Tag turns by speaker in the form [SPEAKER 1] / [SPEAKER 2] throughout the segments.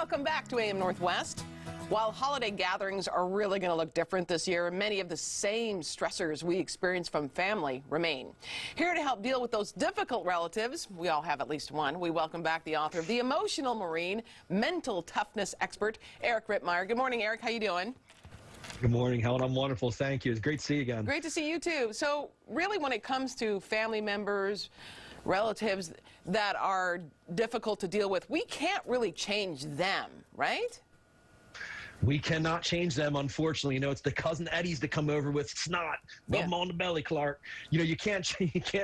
[SPEAKER 1] Welcome back to AM Northwest. While holiday gatherings are really going to look different this year, many of the same stressors we experience from family remain. Here to help deal with those difficult relatives, we all have at least one, we welcome back the author of The Emotional Marine, mental toughness expert, Eric Rittmeyer. Good morning, Eric. How you doing?
[SPEAKER 2] Good morning, Helen. I'm wonderful. Thank you. It's great to see you again.
[SPEAKER 1] Great to see you, too. So really, when it comes to family members, relatives that are difficult to deal with, we can't really change them, right?
[SPEAKER 2] We cannot change them, unfortunately. You know, it's the cousin Eddies that come over with snot. Rub them on the belly, Clark. You know, you can't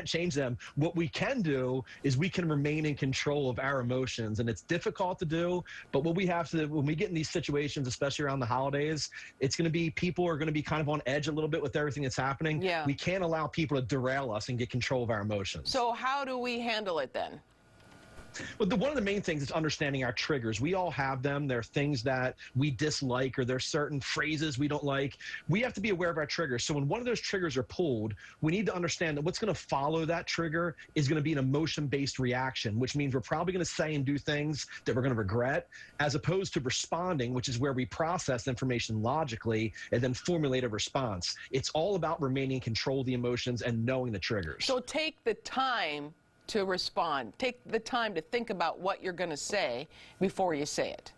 [SPEAKER 2] change them. What we can do is we can remain in control of our emotions, and it's difficult to do. But what we have to, when we get in these situations, especially around the holidays, it's going to be, people are going to be kind of on edge a little bit with everything that's happening.
[SPEAKER 1] Yeah.
[SPEAKER 2] We can't allow people to derail us and get control of our emotions.
[SPEAKER 1] So how do we handle it then?
[SPEAKER 2] Well, one of the main things is understanding our triggers. We all have them. There are things that we dislike, or there's certain phrases we don't like. We have to be aware of our triggers. So when one of those triggers are pulled, we need to understand that what's going to follow that trigger is going to be an emotion-based reaction, which means we're probably going to say and do things that we're going to regret, as opposed to responding, which is where we process information logically and then formulate a response. It's all about remaining in control of the emotions and knowing the triggers.
[SPEAKER 1] So take the time to respond. Take the time to think about what you're going to say before you say it.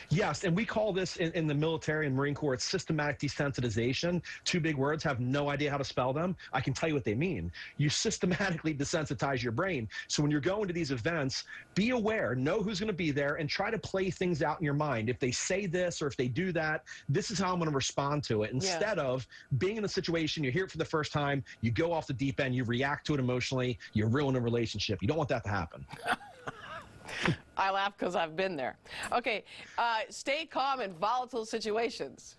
[SPEAKER 2] Yes, and we call this in the military and Marine Corps, it's systematic desensitization. Two big words, have no idea how to spell them. I can tell you what they mean. You systematically desensitize your brain. So when you're going to these events, be aware, know who's going to be there, and try to play things out in your mind. If they say this or if they do that, this is how I'm going to respond to it. Instead of being in a situation, you hear it for the first time, you go off the deep end, you react to it emotionally, you ruin a relationship. You don't want that to happen.
[SPEAKER 1] I laugh because I've been there. Okay, stay calm in volatile situations.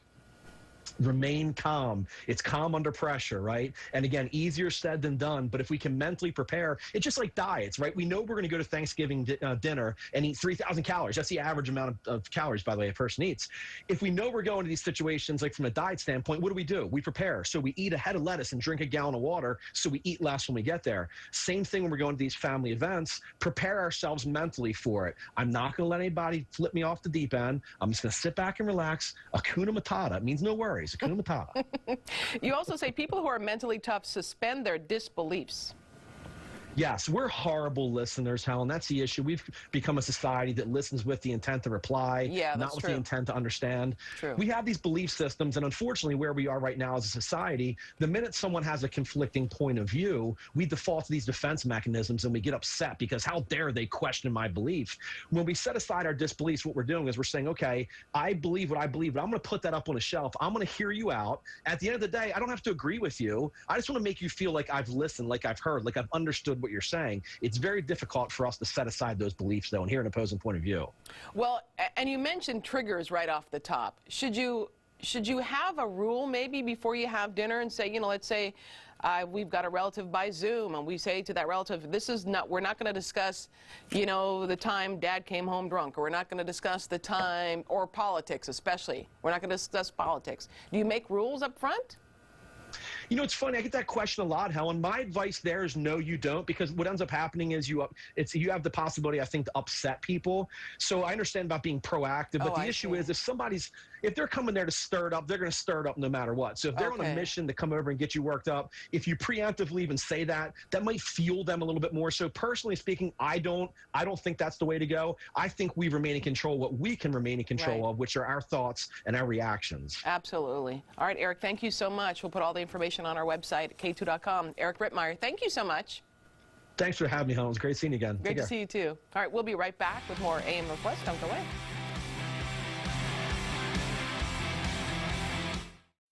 [SPEAKER 2] Remain calm. It's calm under pressure, right? And again, easier said than done, but if we can mentally prepare, it's just like diets, right? We know we're going to go to Thanksgiving dinner and eat 3,000 calories. That's the average amount of calories, by the way, a person eats. If we know we're going to these situations, like from a diet standpoint, what do? We prepare. So we eat a head of lettuce and drink a gallon of water, so we eat less when we get there. Same thing when we're going to these family events. Prepare ourselves mentally for it. I'm not going to let anybody flip me off the deep end. I'm just going to sit back and relax. Hakuna Matata. It means no worries. Hakuna Matata.
[SPEAKER 1] You also say people who are mentally tough suspend their disbeliefs.
[SPEAKER 2] Yes, we're horrible listeners, Helen. That's the issue. We've become a society that listens with the intent to reply, not with the intent to understand. We have these belief systems, and unfortunately, where we are right now as a society, the minute someone has a conflicting point of view, we default to these defense mechanisms and we get upset because how dare they question my belief? When we set aside our disbeliefs, what we're doing is we're saying, okay, I believe what I believe, but I'm going to put that up on a shelf. I'm going to hear you out. At the end of the day, I don't have to agree with you. I just want to make you feel like I've listened, like I've heard, like I've understood what you're saying. It's very difficult for us to set aside those beliefs, though, and hear an opposing point of view.
[SPEAKER 1] Well, and you mentioned triggers right off the top. Should you have a rule maybe before you have dinner and say, you know, let's say we've got a relative by Zoom, and we say to that relative, we're not going to discuss, you know, the time Dad came home drunk, or we're not going to discuss the time, or politics especially. We're not going to discuss politics. Do you make rules up front?
[SPEAKER 2] You know, it's funny. I get that question a lot, Helen. My advice there is no, you don't, because what ends up happening is you have the possibility, I think, to upset people. So I understand about being proactive, but the issue is if they're coming there to stir it up, they're going to stir it up no matter what. So if they're on a mission to come over and get you worked up, if you preemptively even say that, that might fuel them a little bit more. So personally speaking, I don't think that's the way to go. I think we remain in control of what we can remain in control of, which are our thoughts and our reactions.
[SPEAKER 1] Absolutely. All right, Eric, thank you so much. We'll put all the information on our website at k2.com. Eric Rittmeyer, thank you so much.
[SPEAKER 2] Thanks for having me, Helen. It was great seeing you again.
[SPEAKER 1] Great to see you, too. All right, we'll be right back with more AM Northwest. Don't go away.